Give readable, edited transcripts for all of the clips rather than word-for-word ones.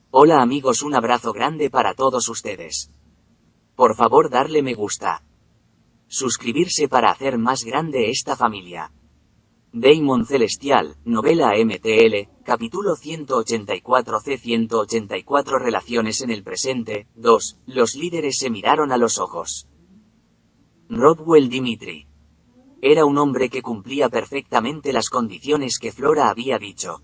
Hola amigos, un abrazo grande para todos ustedes. Por favor darle me gusta. Suscribirse para hacer más grande esta familia. Daemon Celestial, novela MTL, capítulo 184C. 184 Relaciones en el presente. 2. Los líderes se miraron a los ojos. Rodwell Dimitri. Era un hombre que cumplía perfectamente las condiciones que Flora había dicho.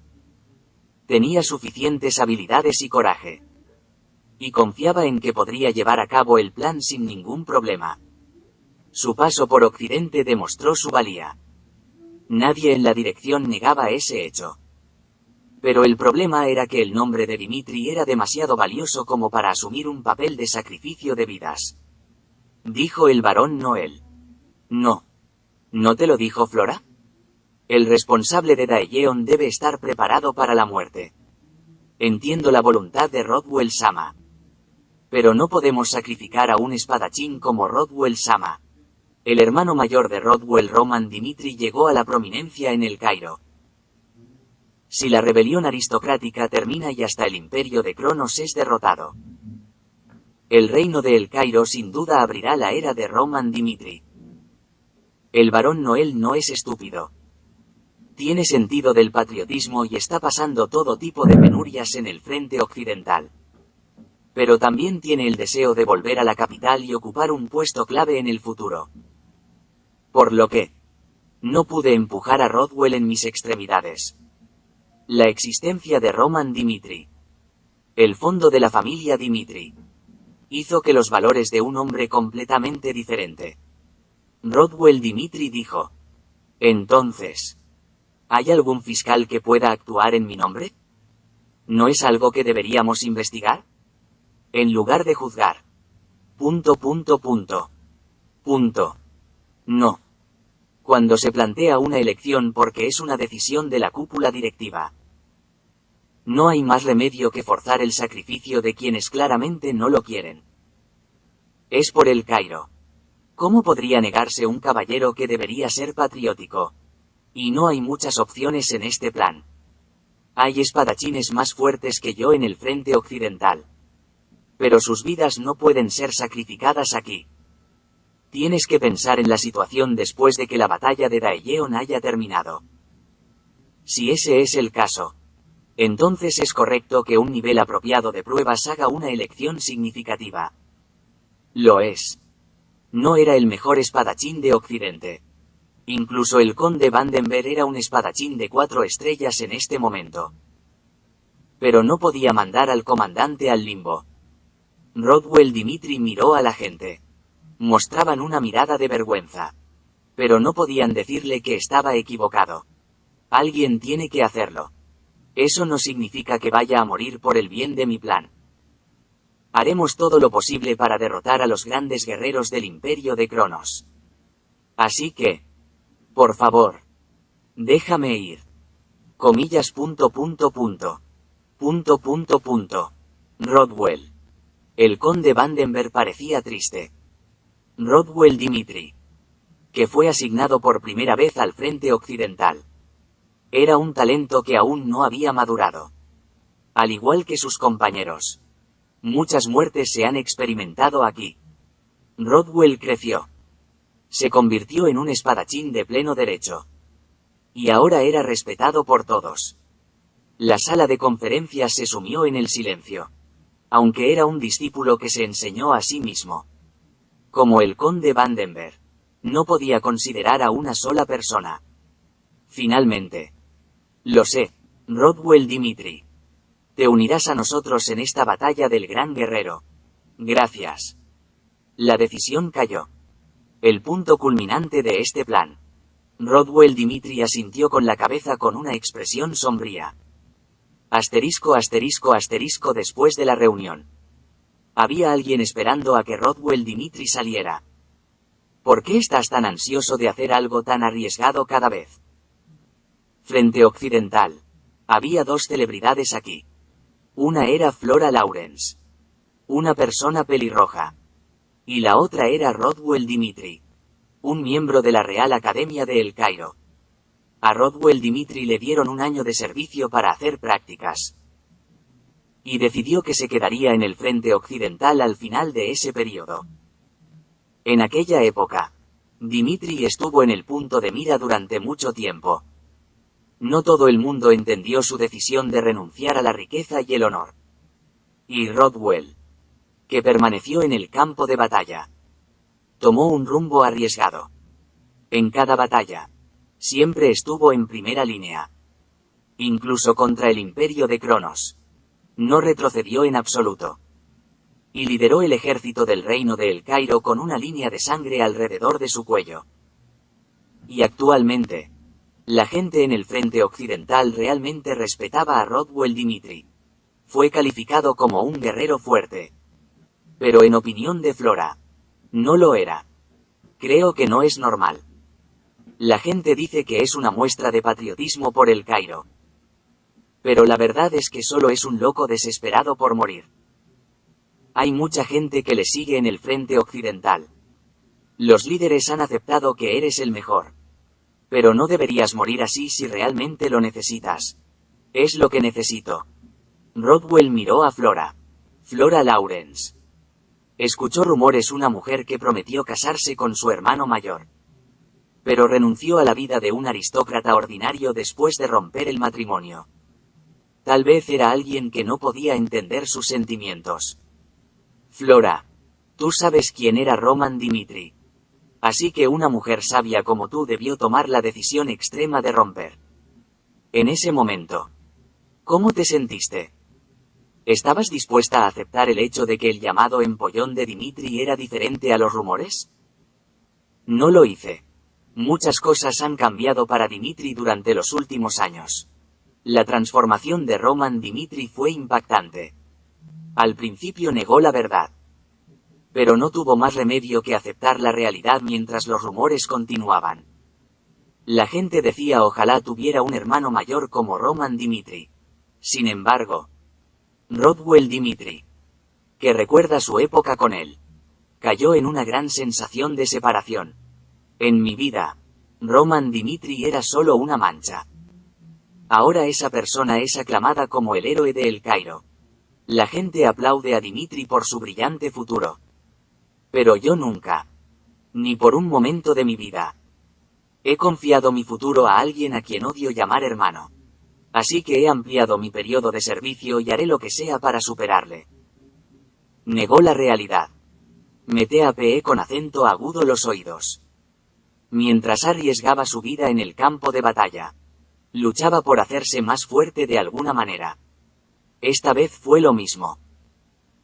Tenía suficientes habilidades y coraje. Y confiaba en que podría llevar a cabo el plan sin ningún problema. Su paso por Occidente demostró su valía. Nadie en la dirección negaba ese hecho. Pero el problema era que el nombre de Dimitri era demasiado valioso como para asumir un papel de sacrificio de vidas. Dijo el barón Noel. No. ¿No te lo dijo Flora? El responsable de Daejeon debe estar preparado para la muerte. Entiendo la voluntad de Rodwell Sama. Pero no podemos sacrificar a un espadachín como Rodwell Sama. El hermano mayor de Rodwell, Roman Dimitri, llegó a la prominencia en el Cairo. Si la rebelión aristocrática termina y hasta el imperio de Cronos es derrotado, el reino de El Cairo sin duda abrirá la era de Roman Dimitri. El barón Noel no es estúpido. Tiene sentido del patriotismo y está pasando todo tipo de penurias en el frente occidental. Pero también tiene el deseo de volver a la capital y ocupar un puesto clave en el futuro. Por lo que no pude empujar a Rodwell en mis extremidades. La existencia de Roman Dimitri, el fondo de la familia Dimitri, hizo que los valores de un hombre completamente diferente. Rodwell Dimitri dijo. Entonces, ¿hay algún fiscal que pueda actuar en mi nombre? ¿No es algo que deberíamos investigar? En lugar de juzgar. No. Cuando se plantea una elección porque es una decisión de la cúpula directiva, no hay más remedio que forzar el sacrificio de quienes claramente no lo quieren. Es por el Cairo. ¿Cómo podría negarse un caballero que debería ser patriótico? Y no hay muchas opciones en este plan. Hay espadachines más fuertes que yo en el frente occidental. Pero sus vidas no pueden ser sacrificadas aquí. Tienes que pensar en la situación después de que la batalla de Daejeon haya terminado. Si ese es el caso, entonces es correcto que un nivel apropiado de pruebas haga una elección significativa. Lo es. No era el mejor espadachín de Occidente. Incluso el conde Vandenberg era un espadachín de 4 estrellas en este momento. Pero no podía mandar al comandante al limbo. Rodwell Dimitri miró a la gente. Mostraban una mirada de vergüenza. Pero no podían decirle que estaba equivocado. Alguien tiene que hacerlo. Eso no significa que vaya a morir por el bien de mi plan. Haremos todo lo posible para derrotar a los grandes guerreros del imperio de Cronos. Así que, por favor, déjame ir. Comillas. Rodwell. El conde Vandenberg parecía triste. Rodwell Dimitri, que fue asignado por primera vez al frente occidental, era un talento que aún no había madurado. Al igual que sus compañeros. Muchas muertes se han experimentado aquí. Rodwell creció. Se convirtió en un espadachín de pleno derecho. Y ahora era respetado por todos. La sala de conferencias se sumió en el silencio. Aunque era un discípulo que se enseñó a sí mismo. Como el conde Vandenberg, no podía considerar a una sola persona. Finalmente. Lo sé, Rodwell Dimitri. Te unirás a nosotros en esta batalla del gran guerrero. Gracias. La decisión cayó. El punto culminante de este plan. Rodwell Dimitri asintió con la cabeza con una expresión sombría. Después de la reunión. Había alguien esperando a que Rodwell Dimitri saliera. ¿Por qué estás tan ansioso de hacer algo tan arriesgado cada vez? Frente occidental. Había 2 celebridades aquí. Una era Flora Lawrence. Una persona pelirroja. Y la otra era Rodwell Dimitri. Un miembro de la Real Academia de El Cairo. A Rodwell Dimitri le dieron un año de servicio para hacer prácticas. y decidió que se quedaría en el frente occidental al final de ese periodo. En aquella época, Dimitri estuvo en el punto de mira durante mucho tiempo. No todo el mundo entendió su decisión de renunciar a la riqueza y el honor. Y Rothwell, que permaneció en el campo de batalla, tomó un rumbo arriesgado. En cada batalla, siempre estuvo en primera línea. Incluso contra el imperio de Cronos. No retrocedió en absoluto. Y lideró el ejército del reino de El Cairo con una línea de sangre alrededor de su cuello. Y actualmente, la gente en el frente occidental realmente respetaba a Rothwell Dimitri. Fue calificado como un guerrero fuerte. Pero en opinión de Flora, no lo era. Creo que no es normal. La gente dice que es una muestra de patriotismo por El Cairo. Pero la verdad es que solo es un loco desesperado por morir. Hay mucha gente que le sigue en el frente occidental. Los líderes han aceptado que eres el mejor. Pero no deberías morir así si realmente lo necesitas. Es lo que necesito. Rothwell miró a Flora. Flora Lawrence. Escuchó rumores una mujer que prometió casarse con su hermano mayor. Pero renunció a la vida de un aristócrata ordinario después de romper el matrimonio. Tal vez era alguien que no podía entender sus sentimientos. Flora, tú sabes quién era Roman Dimitri. Así que una mujer sabia como tú debió tomar la decisión extrema de romper. En ese momento, ¿cómo te sentiste? ¿Estabas dispuesta a aceptar el hecho de que el llamado empollón de Dimitri era diferente a los rumores? No lo hice. Muchas cosas han cambiado para Dimitri durante los últimos años. La transformación de Roman Dimitri fue impactante. Al principio negó la verdad. Pero no tuvo más remedio que aceptar la realidad mientras los rumores continuaban. La gente decía ojalá tuviera un hermano mayor como Roman Dimitri. Sin embargo, Rothwell Dimitri, que recuerda su época con él, cayó en una gran sensación de separación. En mi vida, Roman Dimitri era solo una mancha. Ahora esa persona es aclamada como el héroe de El Cairo. La gente aplaude a Dimitri por su brillante futuro. Pero yo nunca, ni por un momento de mi vida, he confiado mi futuro a alguien a quien odio llamar hermano. Así que he ampliado mi periodo de servicio y haré lo que sea para superarle. Negó la realidad. Me tapeé con acento agudo los oídos. Mientras arriesgaba su vida en el campo de batalla, luchaba por hacerse más fuerte de alguna manera. Esta vez fue lo mismo.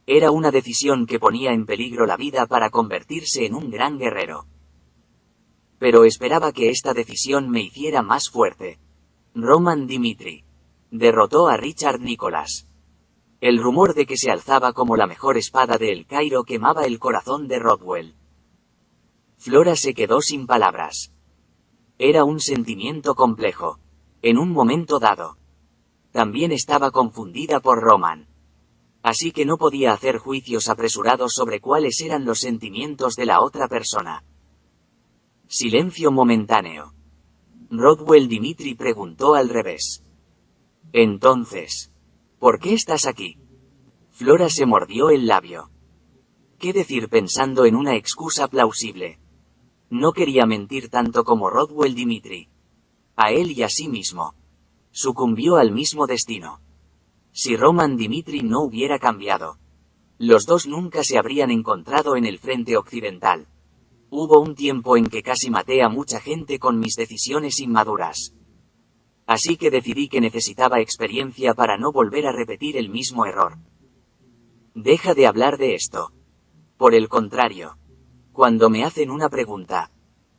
Era una decisión que ponía en peligro la vida para convertirse en un gran guerrero. Pero esperaba que esta decisión me hiciera más fuerte. Roman Dimitri derrotó a Richard Nicholas. El rumor de que se alzaba como la mejor espada de El Cairo quemaba el corazón de Rothwell. Flora se quedó sin palabras. Era un sentimiento complejo. En un momento dado, también estaba confundida por Roman. Así que no podía hacer juicios apresurados sobre cuáles eran los sentimientos de la otra persona. Silencio momentáneo. Rothwell Dimitri preguntó al revés. Entonces, ¿por qué estás aquí? Flora se mordió el labio. ¿Qué decir pensando en una excusa plausible? No quería mentir tanto como Rothwell Dimitri. A él y a sí mismo. Sucumbió al mismo destino. Si Roman Dimitri no hubiera cambiado, los dos nunca se habrían encontrado en el frente occidental. Hubo un tiempo en que casi maté a mucha gente con mis decisiones inmaduras. Así que decidí que necesitaba experiencia para no volver a repetir el mismo error. Deja de hablar de esto. Por el contrario, cuando me hacen una pregunta,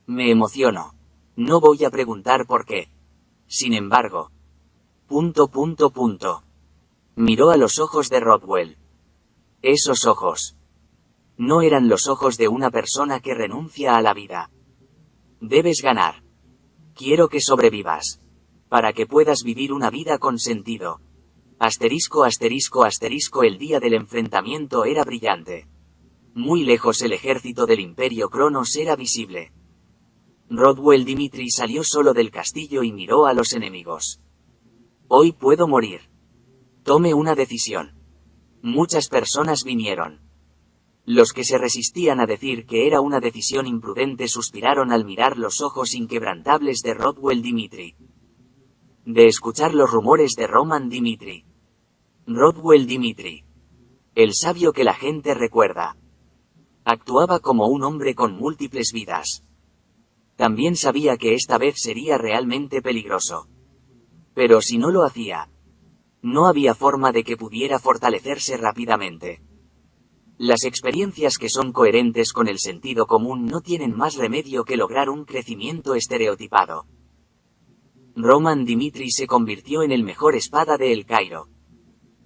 me emociono. No voy a preguntar por qué. Sin embargo, ... Miró a los ojos de Rothwell. Esos ojos no eran los ojos de una persona que renuncia a la vida. Debes ganar. Quiero que sobrevivas. Para que puedas vivir una vida con sentido. Asterisco asterisco asterisco. El día del enfrentamiento era brillante. Muy lejos el ejército del Imperio Cronos era visible. Rothwell Dimitri salió solo del castillo y miró a los enemigos. Hoy puedo morir. Tome una decisión. Muchas personas vinieron. Los que se resistían a decir que era una decisión imprudente suspiraron al mirar los ojos inquebrantables de Rodwell Dimitri. De escuchar los rumores de Roman Dimitri. Rodwell Dimitri. El sabio que la gente recuerda. Actuaba como un hombre con múltiples vidas. También sabía que esta vez sería realmente peligroso. Pero si no lo hacía, no había forma de que pudiera fortalecerse rápidamente. Las experiencias que son coherentes con el sentido común no tienen más remedio que lograr un crecimiento estereotipado. Roman Dimitri se convirtió en el mejor espada de El Cairo.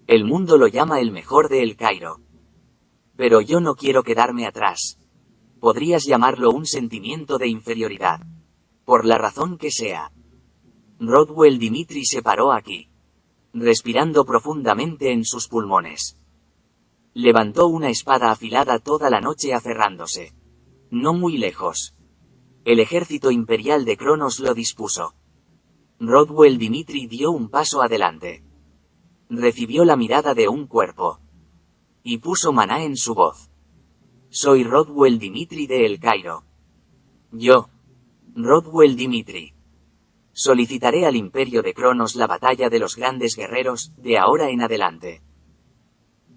El mundo lo llama el mejor de El Cairo. Pero yo no quiero quedarme atrás. Podrías llamarlo un sentimiento de inferioridad. Por la razón que sea. Rodwell Dimitri se paró aquí, respirando profundamente en sus pulmones. Levantó una espada afilada toda la noche aferrándose. No muy lejos. El ejército imperial de Cronos lo dispuso. Rodwell Dimitri dio un paso adelante. Recibió la mirada de un cuerpo. Y puso maná en su voz. Soy Rodwell Dimitri de El Cairo. Yo, Rodwell Dimitri, solicitaré al imperio de Cronos la batalla de los grandes guerreros, de ahora en adelante.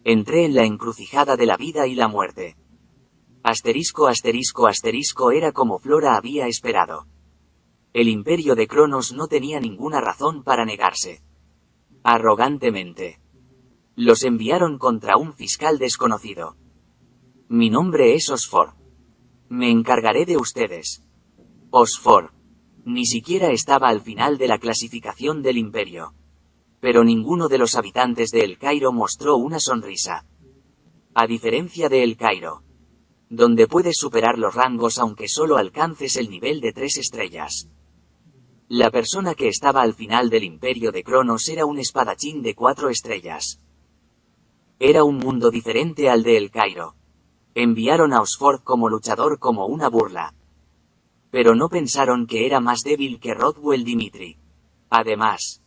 Entré en la encrucijada de la vida y la muerte. Asterisco era como Flora había esperado. El imperio de Cronos no tenía ninguna razón para negarse. Arrogantemente. Los enviaron contra un fiscal desconocido. Mi nombre es Osfor. Me encargaré de ustedes. Osfor. Ni siquiera estaba al final de la clasificación del imperio. Pero ninguno de los habitantes de El Cairo mostró una sonrisa. A diferencia de El Cairo, donde puedes superar los rangos aunque solo alcances el nivel de 3 estrellas. La persona que estaba al final del imperio de Cronos era un espadachín de 4 estrellas. Era un mundo diferente al de El Cairo. Enviaron a Osford como luchador como una burla. Pero no pensaron que era más débil que Rodwell Dimitri. Además,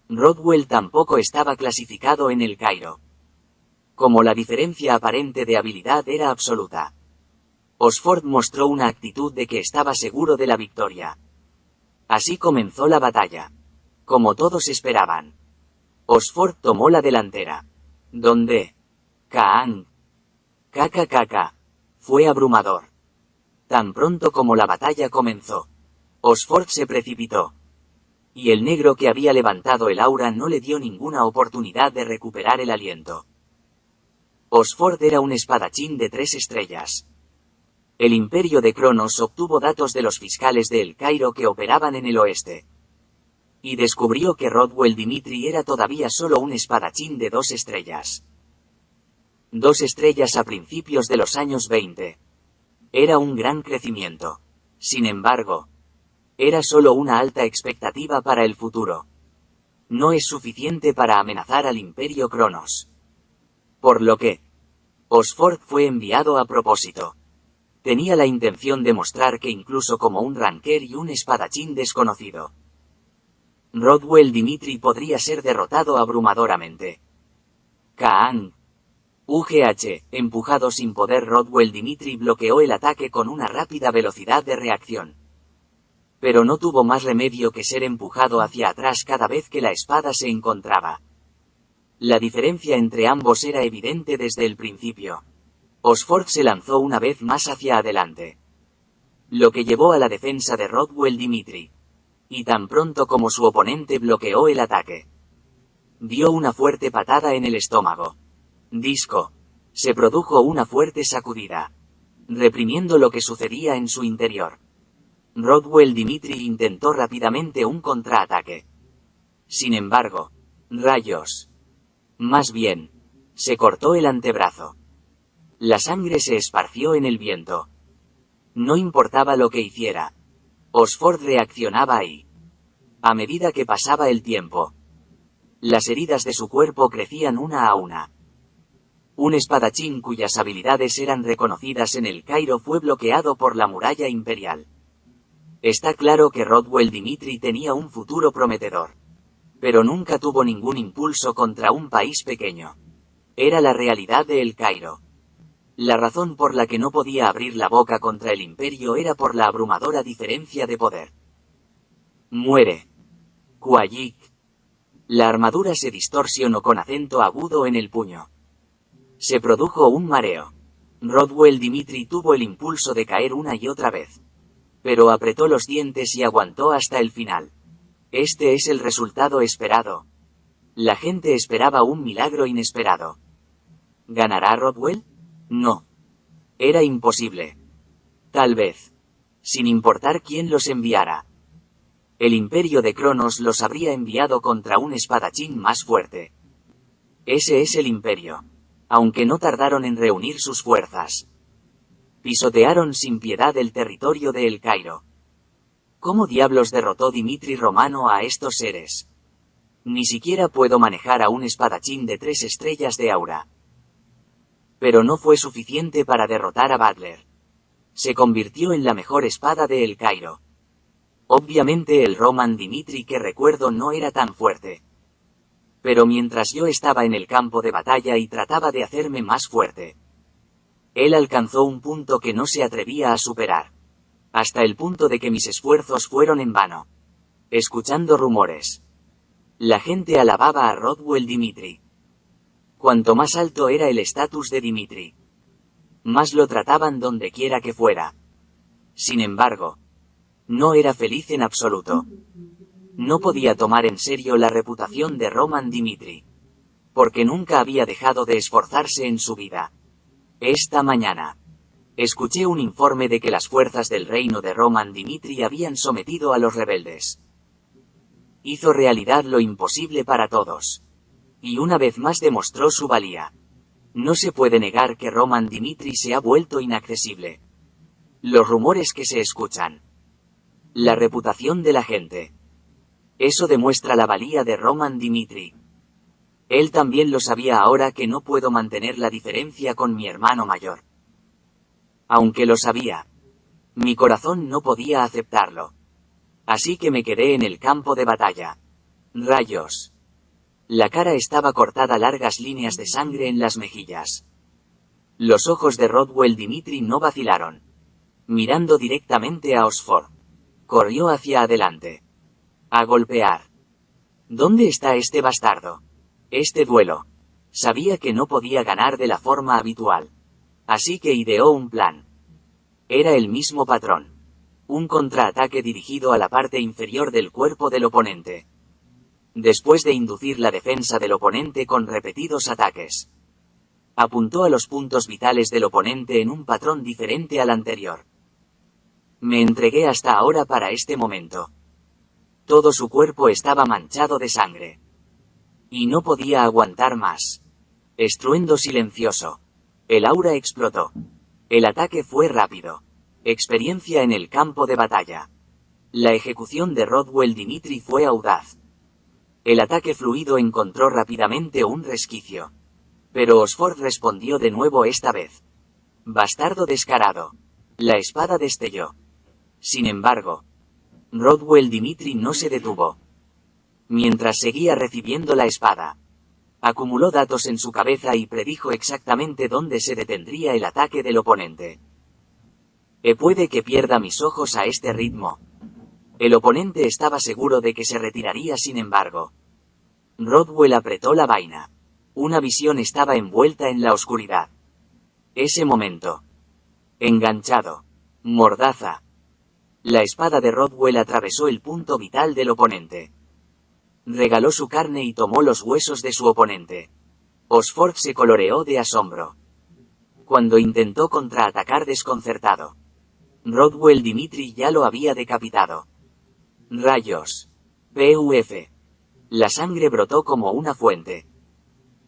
Rodwell tampoco estaba clasificado en El Cairo. Como la diferencia aparente de habilidad era absoluta. Osford mostró una actitud de que estaba seguro de la victoria. Así comenzó la batalla. Como todos esperaban. Osford tomó la delantera. Donde Kaan. Kaka. Fue abrumador. Tan pronto como la batalla comenzó, Osford se precipitó. Y el negro que había levantado el aura no le dio ninguna oportunidad de recuperar el aliento. Osford era un espadachín de 3 estrellas. El imperio de Cronos obtuvo datos de los fiscales de El Cairo que operaban en el oeste. Y descubrió que Rodwell Dimitri era todavía solo un espadachín de 2 estrellas. 2 estrellas a principios de los años 20. Era un gran crecimiento. Sin embargo, era solo una alta expectativa para el futuro. No es suficiente para amenazar al imperio Cronos. Por lo que, Osford fue enviado a propósito. Tenía la intención de mostrar que incluso como un ranker y un espadachín desconocido, Rodwell Dimitri podría ser derrotado abrumadoramente. Kaan. Empujado sin poder, Rodwell Dimitri bloqueó el ataque con una rápida velocidad de reacción. Pero no tuvo más remedio que ser empujado hacia atrás cada vez que la espada se encontraba. La diferencia entre ambos era evidente desde el principio. Osford se lanzó una vez más hacia adelante, lo que llevó a la defensa de Rodwell Dimitri. Y tan pronto como su oponente bloqueó el ataque, dio una fuerte patada en el estómago. Disco. Se produjo una fuerte sacudida, reprimiendo lo que sucedía en su interior. Rodwell Dimitri intentó rápidamente un contraataque. Sin embargo, rayos. Más bien, se cortó el antebrazo. La sangre se esparció en el viento. No importaba lo que hiciera, Osford reaccionaba ahí. A medida que pasaba el tiempo, las heridas de su cuerpo crecían una a una. Un espadachín cuyas habilidades eran reconocidas en El Cairo fue bloqueado por la muralla imperial. Está claro que Rodwell Dimitri tenía un futuro prometedor. Pero nunca tuvo ningún impulso contra un país pequeño. Era la realidad de El Cairo. La razón por la que no podía abrir la boca contra el imperio era por la abrumadora diferencia de poder. Muere. Kuayik. La armadura se distorsionó con acento agudo en el puño. Se produjo un mareo. Rodwell Dimitri tuvo el impulso de caer una y otra vez. Pero apretó los dientes y aguantó hasta el final. Este es el resultado esperado. La gente esperaba un milagro inesperado. ¿Ganará Rodwell? No. Era imposible. Tal vez. Sin importar quién los enviara. El imperio de Cronos los habría enviado contra un espadachín más fuerte. Ese es el imperio. Aunque no tardaron en reunir sus fuerzas. Pisotearon sin piedad el territorio de El Cairo. ¿Cómo diablos derrotó Dimitri Romano a estos seres? Ni siquiera puedo manejar a un espadachín de 3 estrellas de aura. Pero no fue suficiente para derrotar a Butler. Se convirtió en la mejor espada de El Cairo. Obviamente el Roman Dimitri que recuerdo no era tan fuerte. Pero mientras yo estaba en el campo de batalla y trataba de hacerme más fuerte, él alcanzó un punto que no se atrevía a superar. Hasta el punto de que mis esfuerzos fueron en vano. Escuchando rumores. La gente alababa a Rodwell Dimitri. Cuanto más alto era el estatus de Dimitri, más lo trataban donde quiera que fuera. Sin embargo, no era feliz en absoluto. No podía tomar en serio la reputación de Roman Dimitri. Porque nunca había dejado de esforzarse en su vida. Esta mañana, escuché un informe de que las fuerzas del reino de Roman Dimitri habían sometido a los rebeldes. Hizo realidad lo imposible para todos. Y una vez más demostró su valía. No se puede negar que Roman Dimitri se ha vuelto inaccesible. Los rumores que se escuchan. La reputación de la gente. Eso demuestra la valía de Roman Dimitri. Él también lo sabía ahora que no puedo mantener la diferencia con mi hermano mayor. Aunque lo sabía, mi corazón no podía aceptarlo. Así que me quedé en el campo de batalla. Rayos. La cara estaba cortada, largas líneas de sangre en las mejillas. Los ojos de Rodwell Dimitri no vacilaron. Mirando directamente a Osford. Corrió hacia adelante. A golpear. ¿Dónde está este bastardo? Este duelo. Sabía que no podía ganar de la forma habitual. Así que ideó un plan. Era el mismo patrón. Un contraataque dirigido a la parte inferior del cuerpo del oponente. Después de inducir la defensa del oponente con repetidos ataques. Apuntó a los puntos vitales del oponente en un patrón diferente al anterior. Me entregué hasta ahora para este momento. Todo su cuerpo estaba manchado de sangre. Y no podía aguantar más. Estruendo silencioso. El aura explotó. El ataque fue rápido. Experiencia en el campo de batalla. La ejecución de Rodwell Dimitri fue audaz. El ataque fluido encontró rápidamente un resquicio. Pero Osford respondió de nuevo esta vez. Bastardo descarado. La espada destelló. Sin embargo, Rodwell Dimitri no se detuvo. Mientras seguía recibiendo la espada, acumuló datos en su cabeza y predijo exactamente dónde se detendría el ataque del oponente. Puede que pierda mis ojos a este ritmo. El oponente estaba seguro de que se retiraría, sin embargo. Rodwell apretó la vaina. Una visión estaba envuelta en la oscuridad. Ese momento. Enganchado. Mordaza. La espada de Rodwell atravesó el punto vital del oponente. Regaló su carne y tomó los huesos de su oponente. Osford se coloreó de asombro. Cuando intentó contraatacar desconcertado, Rodwell Dimitri ya lo había decapitado. Rayos. Puf. La sangre brotó como una fuente.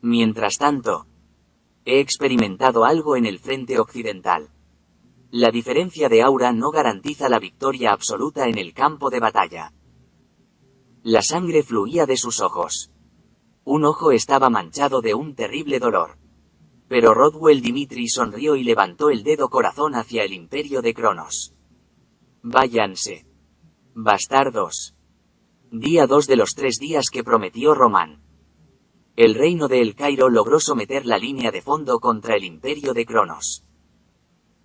Mientras tanto, he experimentado algo en el frente occidental. La diferencia de aura no garantiza la victoria absoluta en el campo de batalla. La sangre fluía de sus ojos. Un ojo estaba manchado de un terrible dolor. Pero Rodwell Dimitri sonrió y levantó el dedo corazón hacia el imperio de Cronos. Váyanse. Bastardos. Día 2 de los 3 días que prometió Román. El reino de El Cairo logró someter la línea de fondo contra el imperio de Cronos.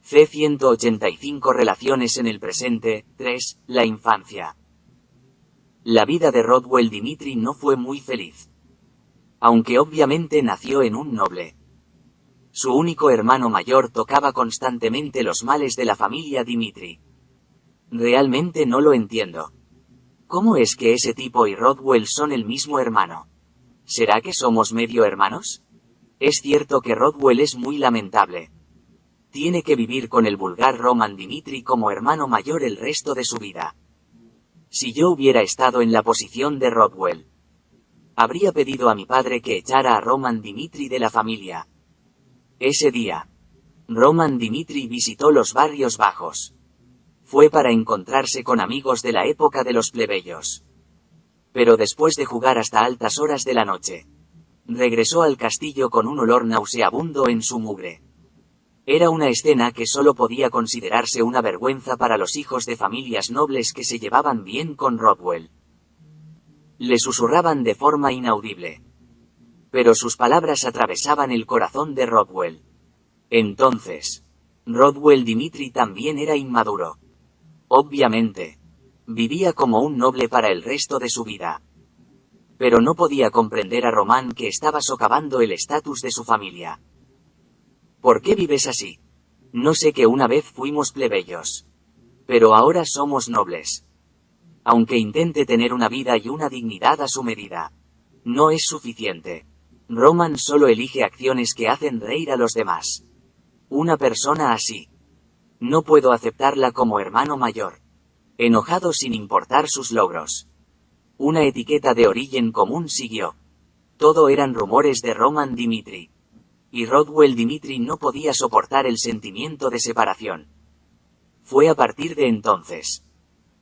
C-185 Relaciones en el presente. 3. La infancia. La vida de Rodwell Dimitri no fue muy feliz. Aunque obviamente nació en un noble. Su único hermano mayor tocaba constantemente los males de la familia Dimitri. Realmente no lo entiendo. ¿Cómo es que ese tipo y Rodwell son el mismo hermano? ¿Será que somos medio hermanos? Es cierto que Rodwell es muy lamentable. Tiene que vivir con el vulgar Roman Dimitri como hermano mayor el resto de su vida. Si yo hubiera estado en la posición de Rodwell, habría pedido a mi padre que echara a Roman Dimitri de la familia. Ese día, Roman Dimitri visitó los barrios bajos. Fue para encontrarse con amigos de la época de los plebeyos. Pero después de jugar hasta altas horas de la noche, regresó al castillo con un olor nauseabundo en su mugre. Era una escena que solo podía considerarse una vergüenza para los hijos de familias nobles que se llevaban bien con Rodwell. Le susurraban de forma inaudible. Pero sus palabras atravesaban el corazón de Rodwell. Entonces, Rodwell Dimitri también era inmaduro. Obviamente, vivía como un noble para el resto de su vida. Pero no podía comprender a Roman que estaba socavando el estatus de su familia. ¿Por qué vives así? No sé que una vez fuimos plebeyos. Pero ahora somos nobles. Aunque intente tener una vida y una dignidad a su medida, no es suficiente. Roman solo elige acciones que hacen reír a los demás. Una persona así. No puedo aceptarla como hermano mayor. Enojado sin importar sus logros. Una etiqueta de origen común siguió. Todo eran rumores de Roman Dimitri. Y Rodwell Dimitri no podía soportar el sentimiento de separación. Fue a partir de entonces.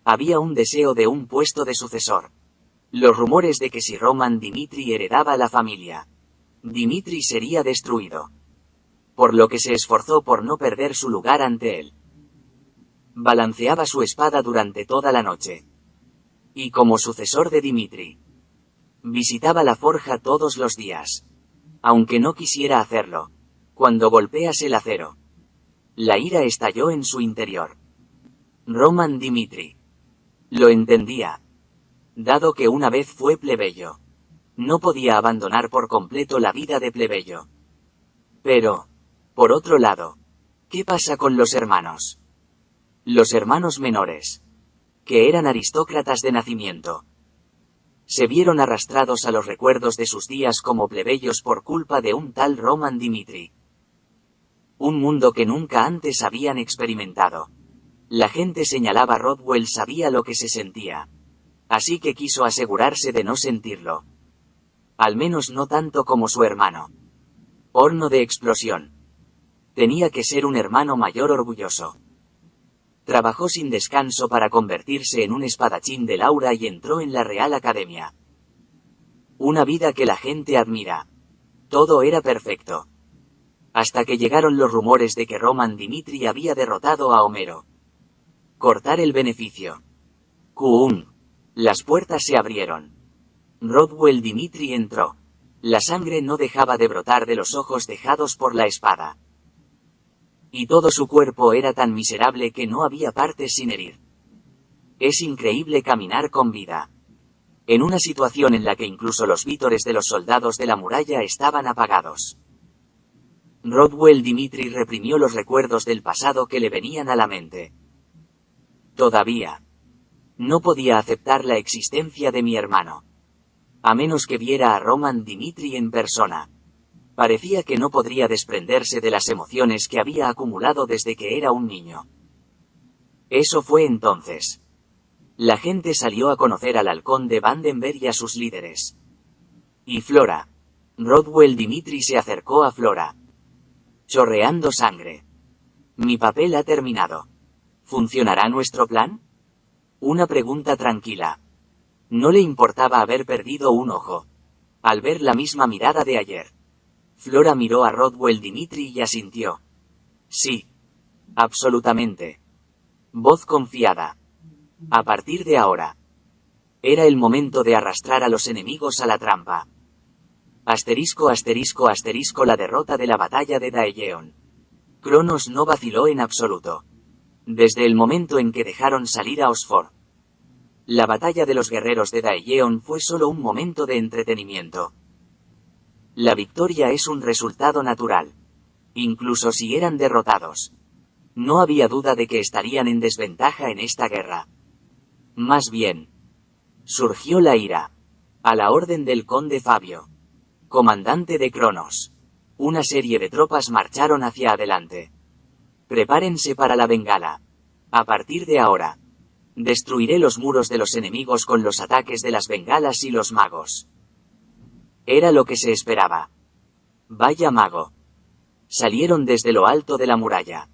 Había un deseo de un puesto de sucesor. Los rumores de que si Roman Dimitri heredaba la familia, Dimitri sería destruido. Por lo que se esforzó por no perder su lugar ante él. Balanceaba su espada durante toda la noche. Y como sucesor de Dimitri, visitaba la forja todos los días. Aunque no quisiera hacerlo. Cuando golpeas el acero, la ira estalló en su interior. Roman Dimitri lo entendía. Dado que una vez fue plebeyo, no podía abandonar por completo la vida de plebeyo. Pero, por otro lado, ¿qué pasa con los hermanos? Los hermanos menores, que eran aristócratas de nacimiento, se vieron arrastrados a los recuerdos de sus días como plebeyos por culpa de un tal Roman Dimitri. Un mundo que nunca antes habían experimentado. La gente señalaba Rodwell sabía lo que se sentía. Así que quiso asegurarse de no sentirlo. Al menos no tanto como su hermano. Horno de explosión. Tenía que ser un hermano mayor orgulloso. Trabajó sin descanso para convertirse en un espadachín de Laura y entró en la Real Academia. Una vida que la gente admira. Todo era perfecto. Hasta que llegaron los rumores de que Roman Dimitri había derrotado a Homero. Cortar el beneficio. ¡Cuún! Las puertas se abrieron. Rodwell Dimitri entró. La sangre no dejaba de brotar de los ojos dejados por la espada. Y todo su cuerpo era tan miserable que no había partes sin herir. Es increíble caminar con vida. En una situación en la que incluso los vítores de los soldados de la muralla estaban apagados. Rodwell Dimitri reprimió los recuerdos del pasado que le venían a la mente. Todavía. No podía aceptar la existencia de mi hermano. A menos que viera a Roman Dimitri en persona. Parecía que no podría desprenderse de las emociones que había acumulado desde que era un niño. Eso fue entonces. La gente salió a conocer al halcón de Vandenberg y a sus líderes. Y Flora. Rodwell Dimitri se acercó a Flora. Chorreando sangre. Mi papel ha terminado. ¿Funcionará nuestro plan? Una pregunta tranquila. No le importaba haber perdido un ojo. Al ver la misma mirada de ayer. Flora miró a Rodwell Dimitri y asintió. Sí. Absolutamente. Voz confiada. A partir de ahora. Era el momento de arrastrar a los enemigos a la trampa. La derrota de la batalla de Daejeon. Cronos no vaciló en absoluto. Desde el momento en que dejaron salir a Osfor. La batalla de los guerreros de Daejeon fue solo un momento de entretenimiento. La victoria es un resultado natural. Incluso si eran derrotados. No había duda de que estarían en desventaja en esta guerra. Más bien. Surgió la ira. A la orden del conde Fabio. Comandante de Cronos. Una serie de tropas marcharon hacia adelante. Prepárense para la bengala. A partir de ahora. Destruiré los muros de los enemigos con los ataques de las bengalas y los magos. Era lo que se esperaba. Vaya mago. Salieron desde lo alto de la muralla.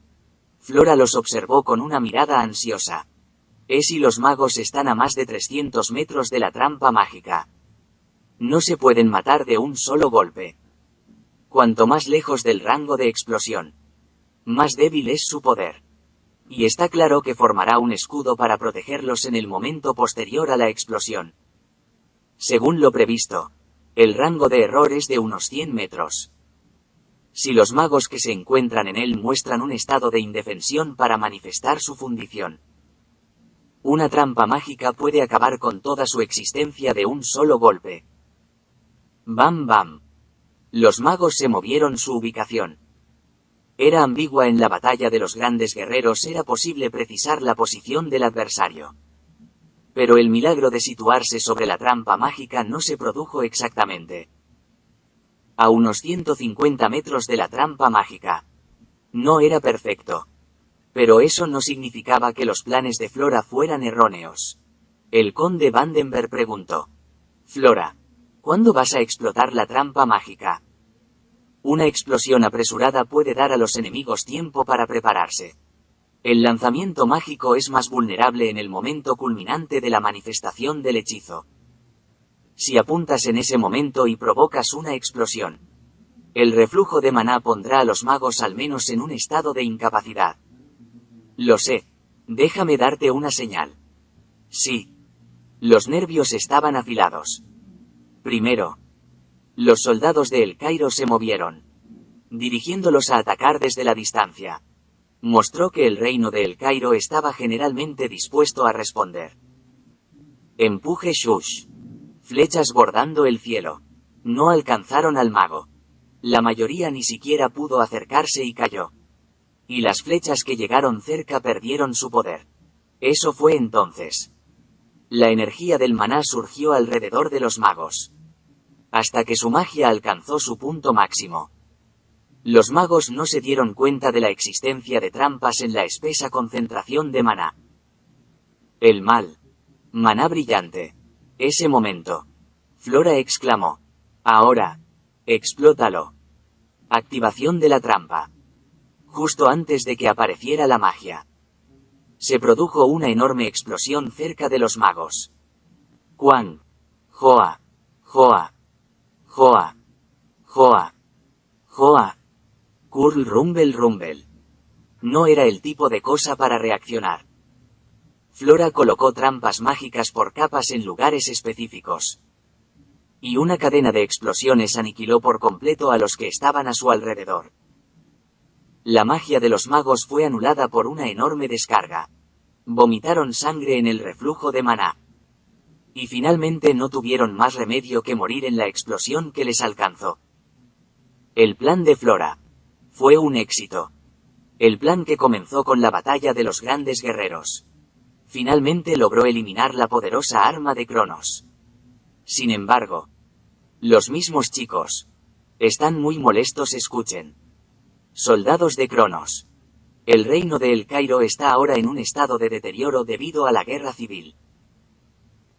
Flora los observó con una mirada ansiosa. Y los magos están a más de 300 metros de la trampa mágica. No se pueden matar de un solo golpe. Cuanto más lejos del rango de explosión, más débil es su poder. Y está claro que formará un escudo para protegerlos en el momento posterior a la explosión. Según lo previsto, el rango de error es de unos 100 metros. Si los magos que se encuentran en él muestran un estado de indefensión para manifestar su fundición, una trampa mágica puede acabar con toda su existencia de un solo golpe. Bam bam. Los magos se movieron su ubicación. Era ambigua en la batalla de los grandes guerreros, era posible precisar la posición del adversario. Pero el milagro de situarse sobre la trampa mágica no se produjo exactamente. A unos 150 metros de la trampa mágica. No era perfecto. Pero eso no significaba que los planes de Flora fueran erróneos. El conde Vandenberg preguntó. Flora, ¿cuándo vas a explotar la trampa mágica? Una explosión apresurada puede dar a los enemigos tiempo para prepararse. El lanzamiento mágico es más vulnerable en el momento culminante de la manifestación del hechizo. Si apuntas en ese momento y provocas una explosión, el reflujo de maná pondrá a los magos al menos en un estado de incapacidad. Lo sé. Déjame darte una señal. Sí. Los nervios estaban afilados. Primero. Los soldados de El Cairo se movieron, dirigiéndolos a atacar desde la distancia. Mostró que el reino de El Cairo estaba generalmente dispuesto a responder. Empuje shush. Flechas bordando el cielo. No alcanzaron al mago. La mayoría ni siquiera pudo acercarse y cayó. Y las flechas que llegaron cerca perdieron su poder. Eso fue entonces. La energía del maná surgió alrededor de los magos. Hasta que su magia alcanzó su punto máximo. Los magos no se dieron cuenta de la existencia de trampas en la espesa concentración de maná. El mal. Maná brillante. Ese momento. Flora exclamó. Ahora. Explótalo. Activación de la trampa. Justo antes de que apareciera la magia. Se produjo una enorme explosión cerca de los magos. Quan. Joa. Joa. Joa. Joa. Joa. Curl rumble rumble. No era el tipo de cosa para reaccionar. Flora colocó trampas mágicas por capas en lugares específicos. Y una cadena de explosiones aniquiló por completo a los que estaban a su alrededor. La magia de los magos fue anulada por una enorme descarga. Vomitaron sangre en el reflujo de maná. Y finalmente no tuvieron más remedio que morir en la explosión que les alcanzó. El plan de Flora. Fue un éxito. El plan que comenzó con la batalla de los grandes guerreros. Finalmente logró eliminar la poderosa arma de Cronos. Sin embargo, los mismos chicos están muy molestos. Escuchen. Soldados de Cronos. El reino de El Cairo está ahora en un estado de deterioro debido a la guerra civil.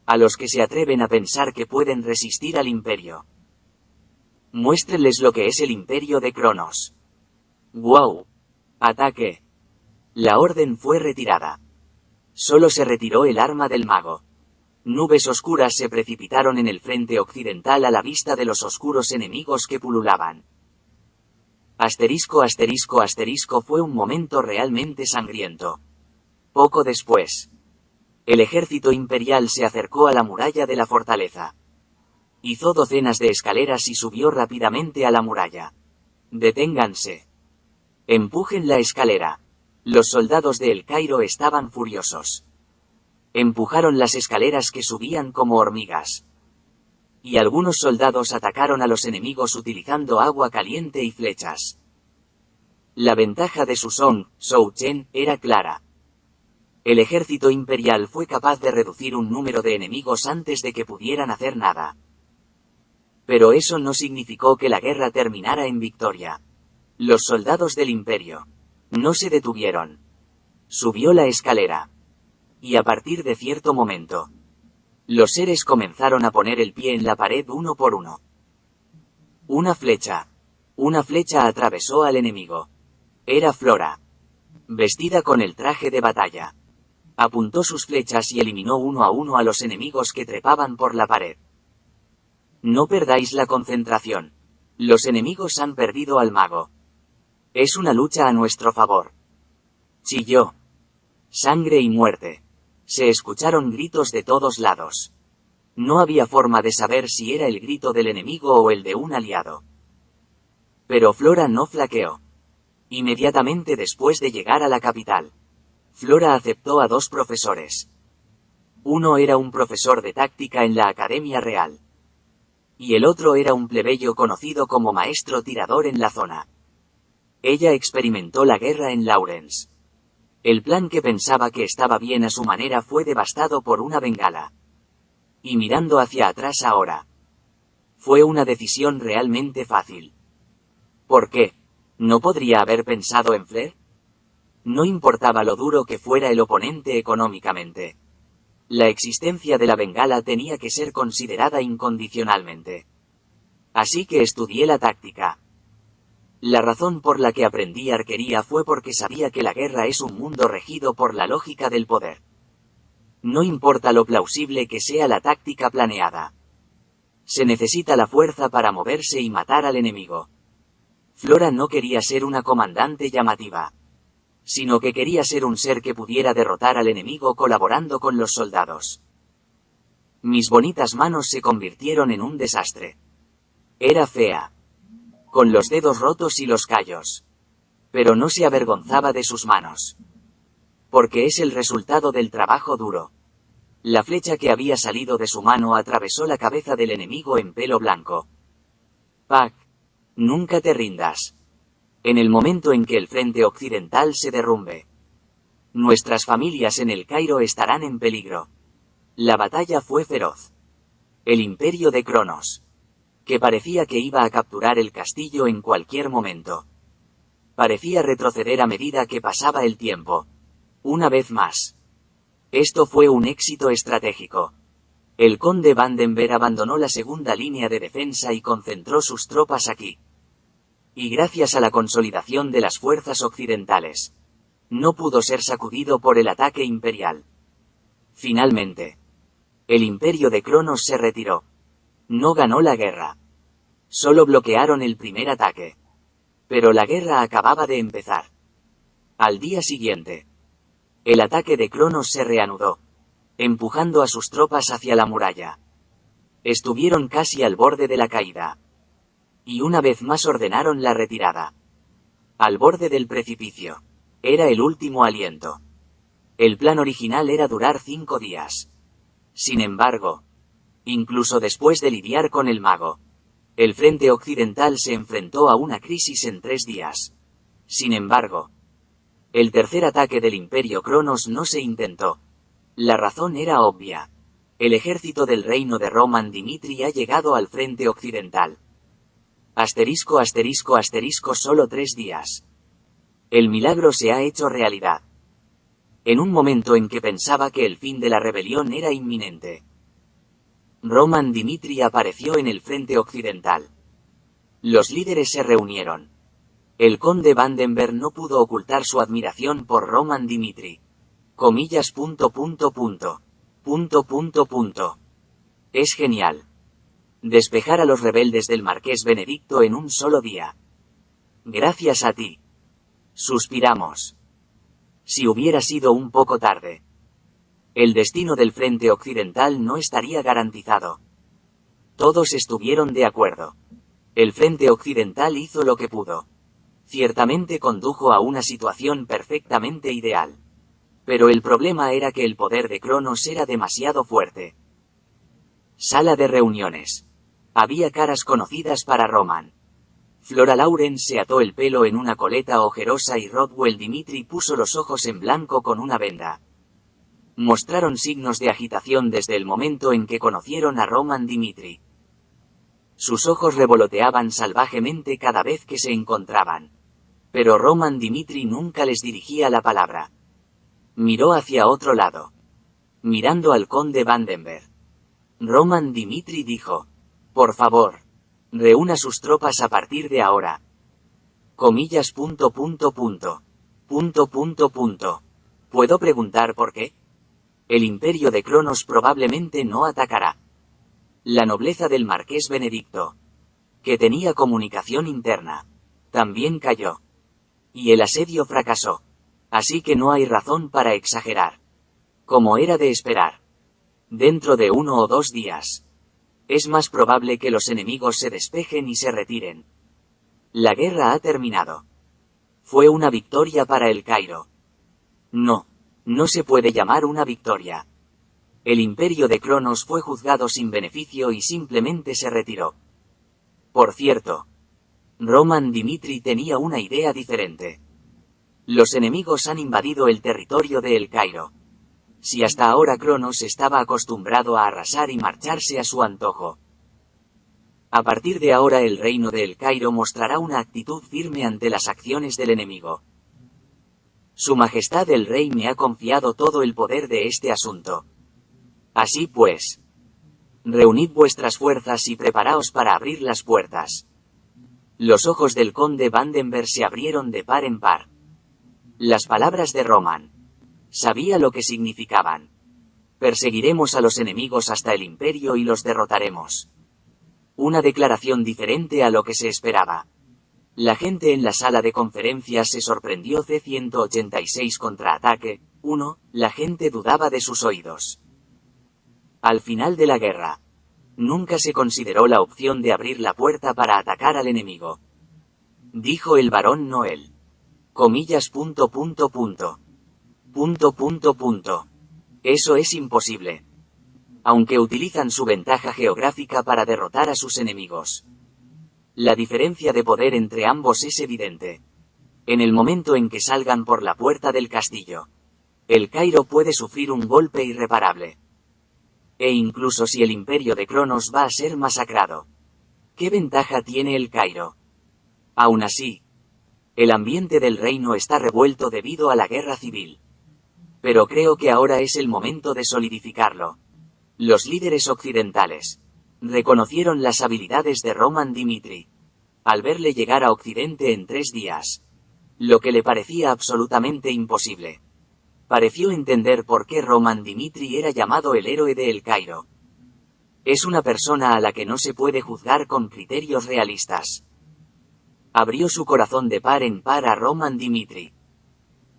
A los que se atreven a pensar que pueden resistir al imperio, muéstrenles lo que es el imperio de Cronos. ¡Wow! ¡Ataque! La orden fue retirada. Solo se retiró el arma del mago. Nubes oscuras se precipitaron en el frente occidental a la vista de los oscuros enemigos que pululaban. Asterisco fue un momento realmente sangriento. Poco después, el ejército imperial se acercó a la muralla de la fortaleza. Hizo docenas de escaleras y subió rápidamente a la muralla. Deténganse. Empujen la escalera. Los soldados de El Cairo estaban furiosos. Empujaron las escaleras que subían como hormigas. Y algunos soldados atacaron a los enemigos utilizando agua caliente y flechas. La ventaja de Susong, Shouchen, era clara. El ejército imperial fue capaz de reducir un número de enemigos antes de que pudieran hacer nada. Pero eso no significó que la guerra terminara en victoria. Los soldados del imperio no se detuvieron. Subió la escalera. Y a partir de cierto momento, los seres comenzaron a poner el pie en la pared uno por uno. Una flecha atravesó al enemigo. Era Flora, vestida con el traje de batalla. Apuntó sus flechas y eliminó uno a uno a los enemigos que trepaban por la pared. No perdáis la concentración. Los enemigos han perdido al mago. Es una lucha a nuestro favor. Chilló. Sangre y muerte. Se escucharon gritos de todos lados. No había forma de saber si era el grito del enemigo o el de un aliado. Pero Flora no flaqueó. Inmediatamente después de llegar a la capital, Flora aceptó a 2 profesores. Uno era un profesor de táctica en la Academia Real. Y el otro era un plebeyo conocido como maestro tirador en la zona. Ella experimentó la guerra en Lawrence. El plan que pensaba que estaba bien a su manera fue devastado por una bengala. Y mirando hacia atrás ahora, fue una decisión realmente fácil. ¿Por qué? ¿No podría haber pensado en Flair? No importaba lo duro que fuera el oponente económicamente. La existencia de la bengala tenía que ser considerada incondicionalmente. Así que estudié la táctica. La razón por la que aprendí arquería fue porque sabía que la guerra es un mundo regido por la lógica del poder. No importa lo plausible que sea la táctica planeada. Se necesita la fuerza para moverse y matar al enemigo. Flora no quería ser una comandante llamativa, sino que quería ser un ser que pudiera derrotar al enemigo colaborando con los soldados. Mis bonitas manos se convirtieron en un desastre. Era fea, con los dedos rotos y los callos. Pero no se avergonzaba de sus manos. Porque es el resultado del trabajo duro. La flecha que había salido de su mano atravesó la cabeza del enemigo en pelo blanco. Pac. Nunca te rindas. En el momento en que el frente occidental se derrumbe, nuestras familias en El Cairo estarán en peligro. La batalla fue feroz. El imperio de Cronos, que parecía que iba a capturar el castillo en cualquier momento, parecía retroceder a medida que pasaba el tiempo. Una vez más. Esto fue un éxito estratégico. El conde Vandenberg abandonó la segunda línea de defensa y concentró sus tropas aquí. Y gracias a la consolidación de las fuerzas occidentales, no pudo ser sacudido por el ataque imperial. Finalmente, el imperio de Cronos se retiró. No ganó la guerra. Solo bloquearon el primer ataque. Pero la guerra acababa de empezar. Al día siguiente, el ataque de Cronos se reanudó, empujando a sus tropas hacia la muralla. Estuvieron casi al borde de la caída. Y una vez más ordenaron la retirada. Al borde del precipicio. Era el último aliento. El plan original era durar 5 días. Sin embargo, incluso después de lidiar con el mago, el frente occidental se enfrentó a una crisis en 3 días. Sin embargo, el tercer ataque del Imperio Cronos no se intentó. La razón era obvia. El ejército del reino de Roman Dimitri ha llegado al frente occidental. ***** Solo 3 días. El milagro se ha hecho realidad. En un momento en que pensaba que el fin de la rebelión era inminente, Roman Dimitri apareció en el frente occidental. Los líderes se reunieron. El conde Vandenberg no pudo ocultar su admiración por Roman Dimitri. Comillas. Es genial. Despejar a los rebeldes del Marqués Benedicto en un solo día. Gracias a ti. Suspiramos. Si hubiera sido un poco tarde, el destino del frente occidental no estaría garantizado. Todos estuvieron de acuerdo. El frente occidental hizo lo que pudo. Ciertamente condujo a una situación perfectamente ideal. Pero el problema era que el poder de Cronos era demasiado fuerte. Sala de reuniones. Había caras conocidas para Roman. Flora Lawrence se ató el pelo en una coleta ojerosa y Rodwell Dimitri puso los ojos en blanco con una venda. Mostraron signos de agitación desde el momento en que conocieron a Roman Dimitri. Sus ojos revoloteaban salvajemente cada vez que se encontraban. Pero Roman Dimitri nunca les dirigía la palabra. Miró hacia otro lado. Mirando al conde Vandenberg. Roman Dimitri dijo: por favor, reúna sus tropas a partir de ahora. Comillas. ¿Puedo preguntar por qué? El imperio de Cronos probablemente no atacará. La nobleza del marqués Benedicto, que tenía comunicación interna, también cayó. Y el asedio fracasó. Así que no hay razón para exagerar. Como era de esperar. Dentro de 1 o 2 días. Es más probable que los enemigos se despejen y se retiren. La guerra ha terminado. Fue una victoria para el Cairo. No, no se puede llamar una victoria. El imperio de Cronos fue juzgado sin beneficio y simplemente se retiró. Por cierto, Roman Dimitri tenía una idea diferente. Los enemigos han invadido el territorio de El Cairo. Si hasta ahora Cronos estaba acostumbrado a arrasar y marcharse a su antojo. A partir de ahora el reino de El Cairo mostrará una actitud firme ante las acciones del enemigo. Su Majestad el Rey me ha confiado todo el poder de este asunto. Así pues, reunid vuestras fuerzas y preparaos para abrir las puertas. Los ojos del conde Vandenberg se abrieron de par en par. Las palabras de Roman. Sabía lo que significaban. Perseguiremos a los enemigos hasta el imperio y los derrotaremos. Una declaración diferente a lo que se esperaba. La gente en la sala de conferencias se sorprendió. C-186 contraataque. 1. La gente dudaba de sus oídos. Al final de la guerra, nunca se consideró la opción de abrir la puerta para atacar al enemigo. Dijo el barón Noel. Comillas. Eso es imposible. Aunque utilizan su ventaja geográfica para derrotar a sus enemigos. La diferencia de poder entre ambos es evidente. En el momento en que salgan por la puerta del castillo, El Cairo puede sufrir un golpe irreparable. E incluso si el imperio de Cronos va a ser masacrado. ¿Qué ventaja tiene El Cairo? Aún así, el ambiente del reino está revuelto debido a la guerra civil. Pero creo que ahora es el momento de solidificarlo. Los líderes occidentales reconocieron las habilidades de Roman Dimitri al verle llegar a Occidente en 3 días. Lo que le parecía absolutamente imposible. Pareció entender por qué Roman Dimitri era llamado el héroe de El Cairo. Es una persona a la que no se puede juzgar con criterios realistas. Abrió su corazón de par en par a Roman Dimitri.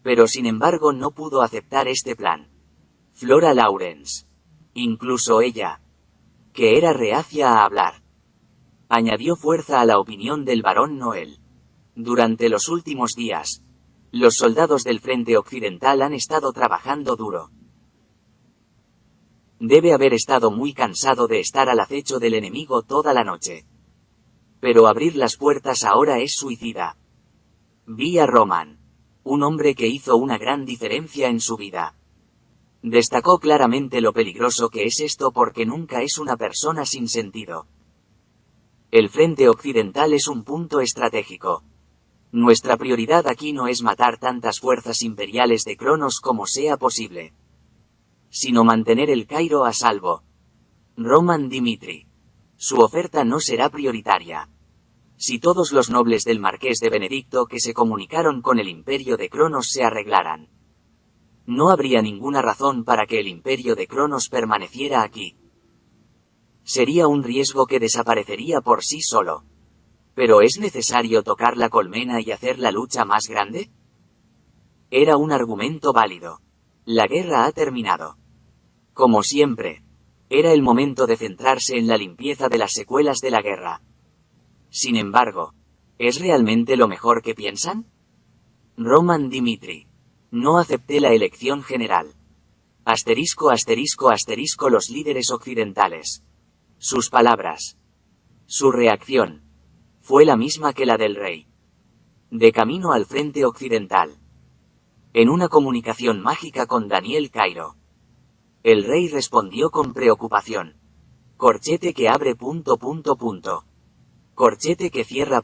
Pero sin embargo no pudo aceptar este plan. Flora Lawrence. Incluso ella, que era reacia a hablar, añadió fuerza a la opinión del barón Noel. Durante los últimos días, los soldados del frente occidental han estado trabajando duro. Debe haber estado muy cansado de estar al acecho del enemigo toda la noche. Pero abrir las puertas ahora es suicida. Vi a Roman, un hombre que hizo una gran diferencia en su vida. Destacó claramente lo peligroso que es esto porque nunca es una persona sin sentido. El frente occidental es un punto estratégico. Nuestra prioridad aquí no es matar tantas fuerzas imperiales de Cronos como sea posible, sino mantener El Cairo a salvo. Roman Dimitri. Su oferta no será prioritaria. Si todos los nobles del marqués de Benedicto que se comunicaron con el imperio de Cronos se arreglaran, no habría ninguna razón para que el imperio de Cronos permaneciera aquí. Sería un riesgo que desaparecería por sí solo. ¿Pero es necesario tocar la colmena y hacer la lucha más grande? Era un argumento válido. La guerra ha terminado. Como siempre, Era el momento de centrarse en la limpieza de las secuelas de la guerra. Sin embargo, ¿es realmente lo mejor que piensan? Roman Dimitri. No acepté la elección general. ***** Los líderes occidentales. Sus palabras. Su reacción. Fue la misma que la del rey. De camino al frente occidental. En una comunicación mágica con Daniel Cairo. El rey respondió con preocupación. Corchete que abre... Corchete que cierra...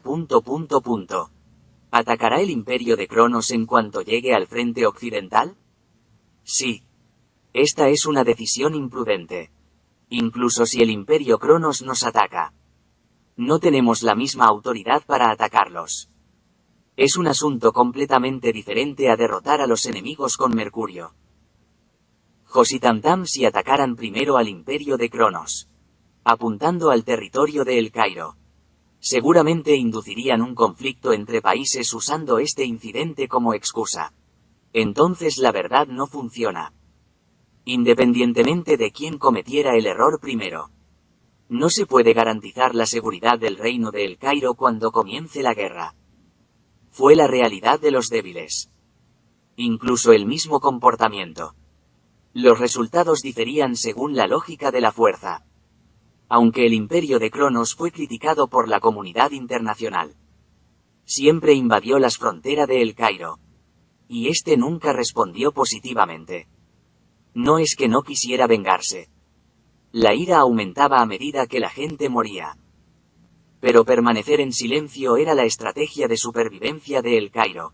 ¿Atacará el imperio de Cronos en cuanto llegue al frente occidental? Sí. Esta es una decisión imprudente. Incluso si el imperio Cronos nos ataca. No tenemos la misma autoridad para atacarlos. Es un asunto completamente diferente a derrotar a los enemigos con Mercurio. Jositamtam si atacaran primero al imperio de Cronos. Apuntando al territorio de El Cairo. Seguramente inducirían un conflicto entre países usando este incidente como excusa. Entonces la verdad no funciona. Independientemente de quién cometiera el error primero. No se puede garantizar la seguridad del reino de El Cairo cuando comience la guerra. Fue la realidad de los débiles. Incluso el mismo comportamiento. Los resultados diferían según la lógica de la fuerza. Aunque el imperio de Cronos fue criticado por la comunidad internacional. Siempre invadió las fronteras de El Cairo. Y este nunca respondió positivamente. No es que no quisiera vengarse. La ira aumentaba a medida que la gente moría. Pero permanecer en silencio era la estrategia de supervivencia de El Cairo.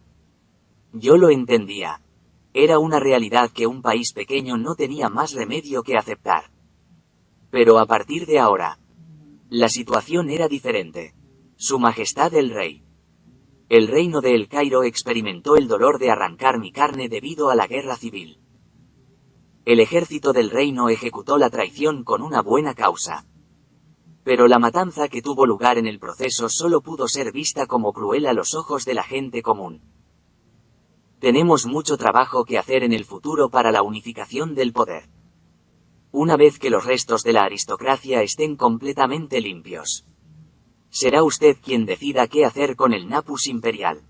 Yo lo entendía. Era una realidad que un país pequeño no tenía más remedio que aceptar. Pero a partir de ahora, la situación era diferente. Su Majestad el Rey. El reino de El Cairo experimentó el dolor de arrancar mi carne debido a la guerra civil. El ejército del reino ejecutó la traición con una buena causa. Pero la matanza que tuvo lugar en el proceso solo pudo ser vista como cruel a los ojos de la gente común. Tenemos mucho trabajo que hacer en el futuro para la unificación del poder. Una vez que los restos de la aristocracia estén completamente limpios. Será usted quien decida qué hacer con el Napus imperial.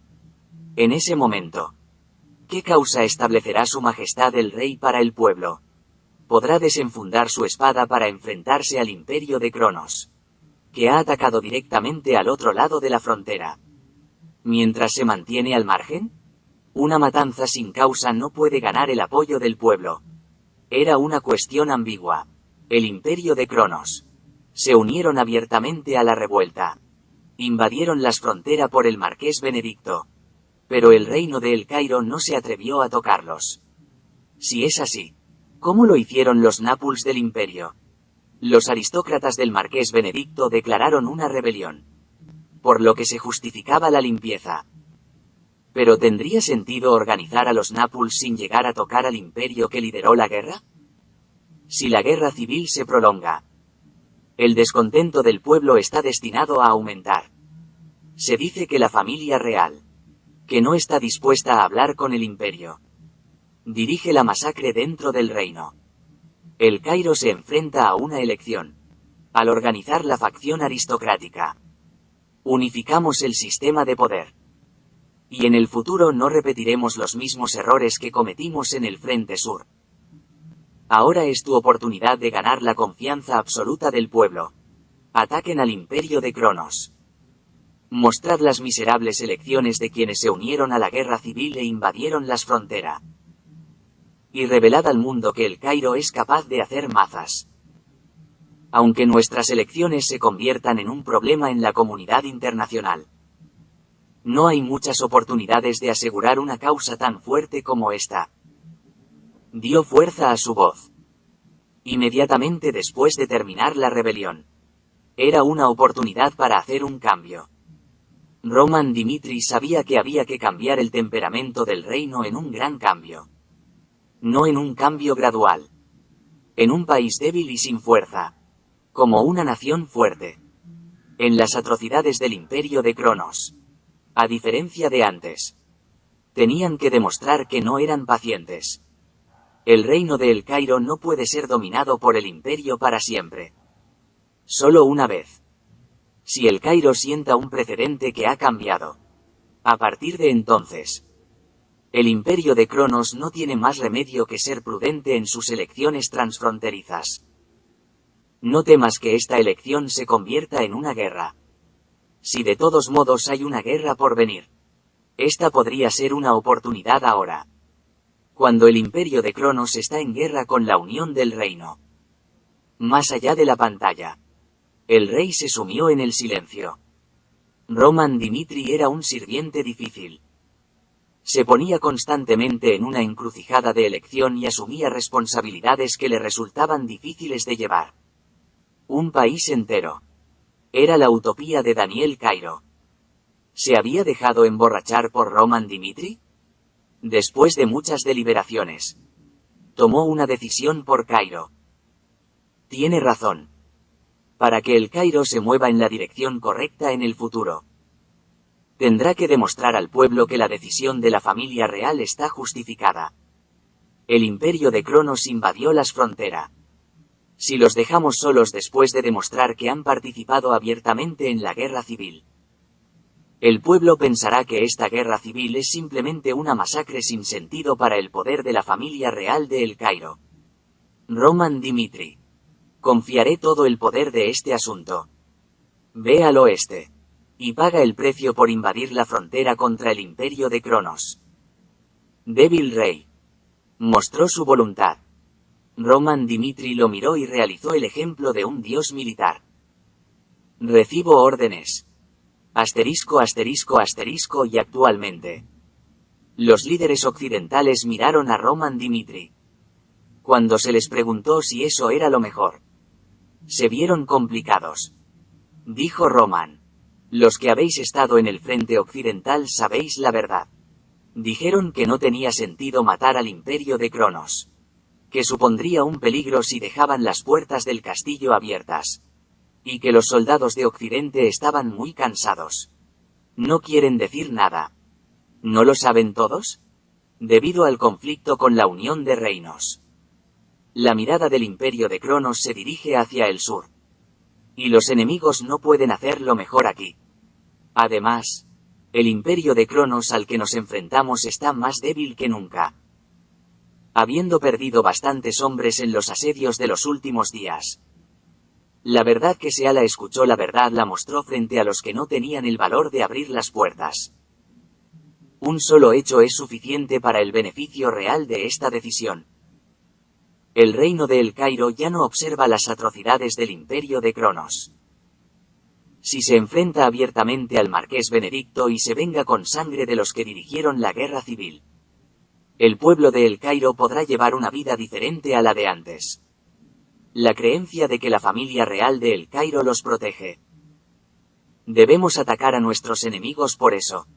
En ese momento, ¿qué causa establecerá su Majestad el Rey para el pueblo? Podrá desenfundar su espada para enfrentarse al imperio de Cronos, que ha atacado directamente al otro lado de la frontera. Mientras se mantiene al margen, una matanza sin causa no puede ganar el apoyo del pueblo. Era una cuestión ambigua. El imperio de Cronos. Se unieron abiertamente a la revuelta. Invadieron las fronteras por el Marqués Benedicto. Pero el reino de El Cairo no se atrevió a tocarlos. Si es así, ¿cómo lo hicieron los nápuls del imperio? Los aristócratas del Marqués Benedicto declararon una rebelión. Por lo que se justificaba la limpieza. ¿Pero tendría sentido organizar a los nápuls sin llegar a tocar al imperio que lideró la guerra? Si la guerra civil se prolonga, el descontento del pueblo está destinado a aumentar. Se dice que la familia real, que no está dispuesta a hablar con el imperio, dirige la masacre dentro del reino. El Cairo se enfrenta a una elección. Al organizar la facción aristocrática, unificamos el sistema de poder. Y en el futuro no repetiremos los mismos errores que cometimos en el Frente Sur. Ahora es tu oportunidad de ganar la confianza absoluta del pueblo. Ataquen al imperio de Cronos. Mostrad las miserables elecciones de quienes se unieron a la guerra civil e invadieron las fronteras. Y revelad al mundo que El Cairo es capaz de hacer mazas. Aunque nuestras elecciones se conviertan en un problema en la comunidad internacional. No hay muchas oportunidades de asegurar una causa tan fuerte como esta. Dio fuerza a su voz. Inmediatamente después de terminar la rebelión. Era una oportunidad para hacer un cambio. Roman Dimitri sabía que había que cambiar el temperamento del reino en un gran cambio. No en un cambio gradual. En un país débil y sin fuerza. Como una nación fuerte. En las atrocidades del imperio de Cronos. A diferencia de antes. Tenían que demostrar que no eran pacientes. El reino de El Cairo no puede ser dominado por el imperio para siempre. Solo una vez. Si El Cairo sienta un precedente que ha cambiado. A partir de entonces, el imperio de Cronos no tiene más remedio que ser prudente en sus elecciones transfronterizas. No temas que esta elección se convierta en una guerra. Si de todos modos hay una guerra por venir, esta podría ser una oportunidad ahora. Cuando el imperio de Cronos está en guerra con la unión del reino. Más allá de la pantalla. El rey se sumió en el silencio. Roman Dimitri era un sirviente difícil. Se ponía constantemente en una encrucijada de elección y asumía responsabilidades que le resultaban difíciles de llevar. Un país entero. Era la utopía de Daniel Cairo. ¿Se había dejado emborrachar por Roman Dimitri? Después de muchas deliberaciones, tomó una decisión por Cairo. Tiene razón. Para que el Cairo se mueva en la dirección correcta en el futuro, tendrá que demostrar al pueblo que la decisión de la familia real está justificada. El imperio de Cronos invadió las fronteras. Si los dejamos solos después de demostrar que han participado abiertamente en la guerra civil, el pueblo pensará que esta guerra civil es simplemente una masacre sin sentido para el poder de la familia real de El Cairo. Roman Dimitri. Confiaré todo el poder de este asunto. Ve al oeste. Y paga el precio por invadir la frontera contra el imperio de Cronos. Débil rey. Mostró su voluntad. Roman Dimitri lo miró y realizó el ejemplo de un dios militar. Recibo órdenes. Asterisco asterisco asterisco y actualmente. Los líderes occidentales miraron a Roman Dimitri. Cuando se les preguntó si eso era lo mejor, se vieron complicados. Dijo Roman. Los que habéis estado en el frente occidental sabéis la verdad. Dijeron que no tenía sentido matar al imperio de Cronos. Que supondría un peligro si dejaban las puertas del castillo abiertas. Y que los soldados de Occidente estaban muy cansados. No quieren decir nada. ¿No lo saben todos? Debido al conflicto con la unión de reinos. La mirada del imperio de Cronos se dirige hacia el sur. Y los enemigos no pueden hacerlo mejor aquí. Además, el imperio de Cronos al que nos enfrentamos está más débil que nunca. Habiendo perdido bastantes hombres en los asedios de los últimos días. La verdad que Seala escuchó la verdad la mostró frente a los que no tenían el valor de abrir las puertas. Un solo hecho es suficiente para el beneficio real de esta decisión. El reino de El Cairo ya no observa las atrocidades del imperio de Cronos. Si se enfrenta abiertamente al marqués Benedicto y se venga con sangre de los que dirigieron la guerra civil, el pueblo de El Cairo podrá llevar una vida diferente a la de antes. La creencia de que la familia real de El Cairo los protege. Debemos atacar a nuestros enemigos por eso.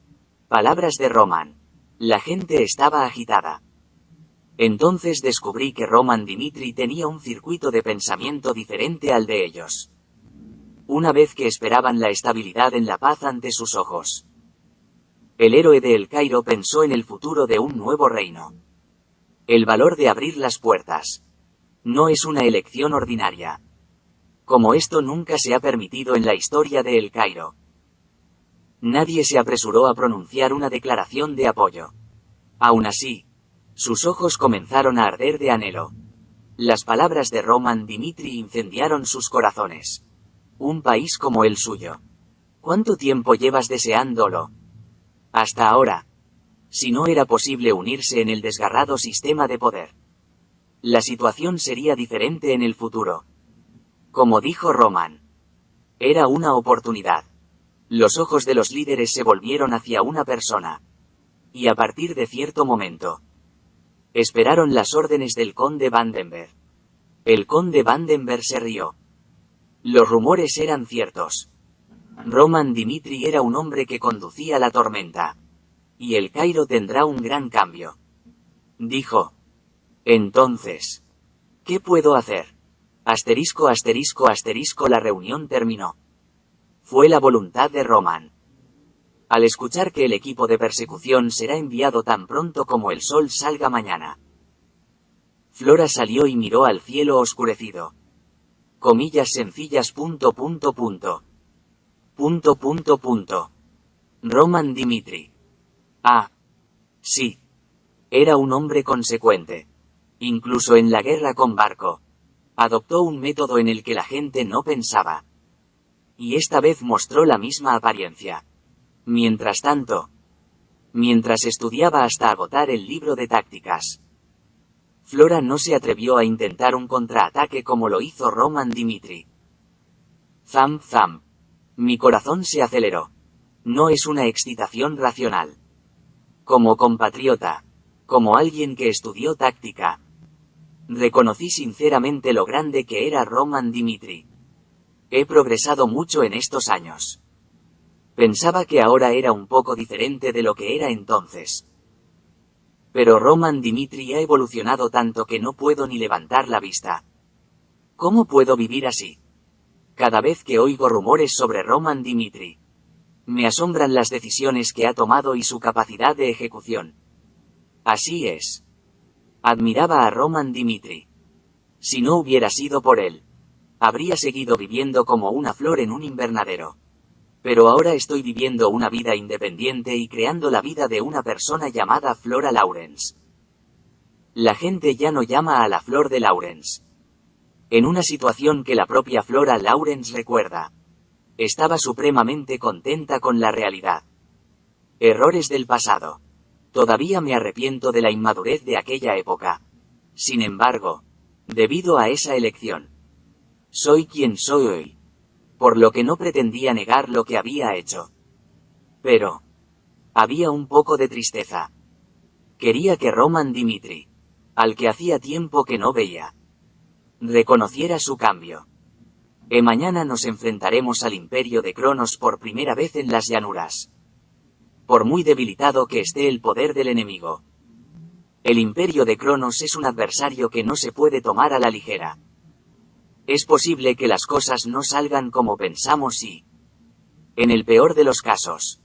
Palabras de Roman. La gente estaba agitada. Entonces descubrí que Roman Dimitri tenía un circuito de pensamiento diferente al de ellos. Una vez que esperaban la estabilidad en la paz ante sus ojos. El héroe de El Cairo pensó en el futuro de un nuevo reino. El valor de abrir las puertas. No es una elección ordinaria. Como esto nunca se ha permitido en la historia de El Cairo. Nadie se apresuró a pronunciar una declaración de apoyo. Aún así, sus ojos comenzaron a arder de anhelo. Las palabras de Roman Dimitri incendiaron sus corazones. Un país como el suyo. ¿Cuánto tiempo llevas deseándolo? Hasta ahora. Si no era posible unirse en el desgarrado sistema de poder. La situación sería diferente en el futuro. Como dijo Roman. Era una oportunidad. Los ojos de los líderes se volvieron hacia una persona. Y a partir de cierto momento. Esperaron las órdenes del conde Vandenberg. El conde Vandenberg se rió. Los rumores eran ciertos. Roman Dimitri era un hombre que conducía la tormenta. Y El Cairo tendrá un gran cambio. Dijo. Entonces, ¿qué puedo hacer? Asterisco asterisco asterisco la reunión terminó. Fue la voluntad de Roman. Al escuchar que el equipo de persecución será enviado tan pronto como el sol salga mañana. Flora salió y miró al cielo oscurecido. Comillas sencillas. Roman Dimitri. Ah. Sí. Era un hombre consecuente. Incluso en la guerra con Barco. Adoptó un método en el que la gente no pensaba. Y esta vez mostró la misma apariencia. Mientras tanto, mientras estudiaba hasta agotar el libro de tácticas, Flora no se atrevió a intentar un contraataque como lo hizo Roman Dimitri. Zam zam. Mi corazón se aceleró. No es una excitación racional. Como compatriota, como alguien que estudió táctica, reconocí sinceramente lo grande que era Roman Dimitri. He progresado mucho en estos años. Pensaba que ahora era un poco diferente de lo que era entonces. Pero Roman Dimitri ha evolucionado tanto que no puedo ni levantar la vista. ¿Cómo puedo vivir así? Cada vez que oigo rumores sobre Roman Dimitri, me asombran las decisiones que ha tomado y su capacidad de ejecución. Así es. Admiraba a Roman Dimitri. Si no hubiera sido por él, habría seguido viviendo como una flor en un invernadero. Pero ahora estoy viviendo una vida independiente y creando la vida de una persona llamada Flora Lawrence. La gente ya no llama a la flor de Lawrence. En una situación que la propia Flora Lawrence recuerda, estaba supremamente contenta con la realidad. Errores del pasado. Todavía me arrepiento de la inmadurez de aquella época. Sin embargo, debido a esa elección, soy quien soy hoy. Por lo que no pretendía negar lo que había hecho. Pero había un poco de tristeza. Quería que Roman Dimitri, al que hacía tiempo que no veía, reconociera su cambio. Mañana nos enfrentaremos al Imperio de Cronos por primera vez en las llanuras. Por muy debilitado que esté el poder del enemigo, el Imperio de Cronos es un adversario que no se puede tomar a la ligera. Es posible que las cosas no salgan como pensamos y, en el peor de los casos,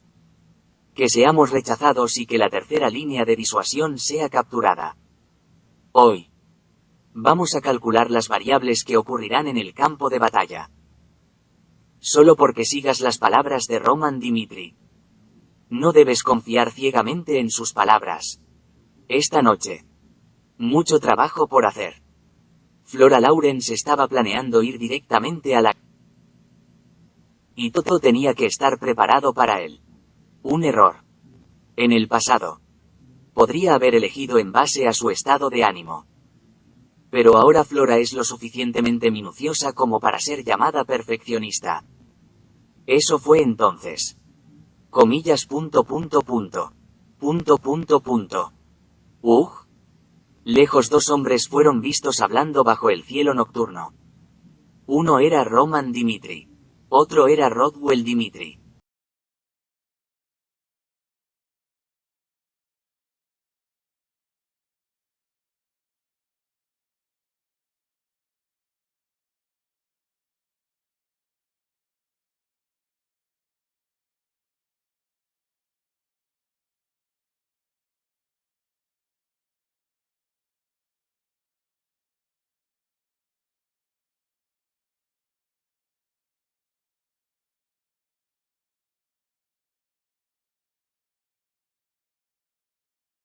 que seamos rechazados y que la tercera línea de disuasión sea capturada. Hoy, vamos a calcular las variables que ocurrirán en el campo de batalla. Solo porque sigas las palabras de Roman Dimitri. No debes confiar ciegamente en sus palabras. Esta noche, mucho trabajo por hacer. Flora Lawrence estaba planeando ir directamente a la... Y todo tenía que estar preparado para él. Un error. En el pasado. Podría haber elegido en base a su estado de ánimo. Pero ahora Flora es lo suficientemente minuciosa como para ser llamada perfeccionista. Eso fue entonces. Comillas. Lejos dos hombres fueron vistos hablando bajo el cielo nocturno. Uno era Roman Dimitri. Otro era Rodwell Dimitri.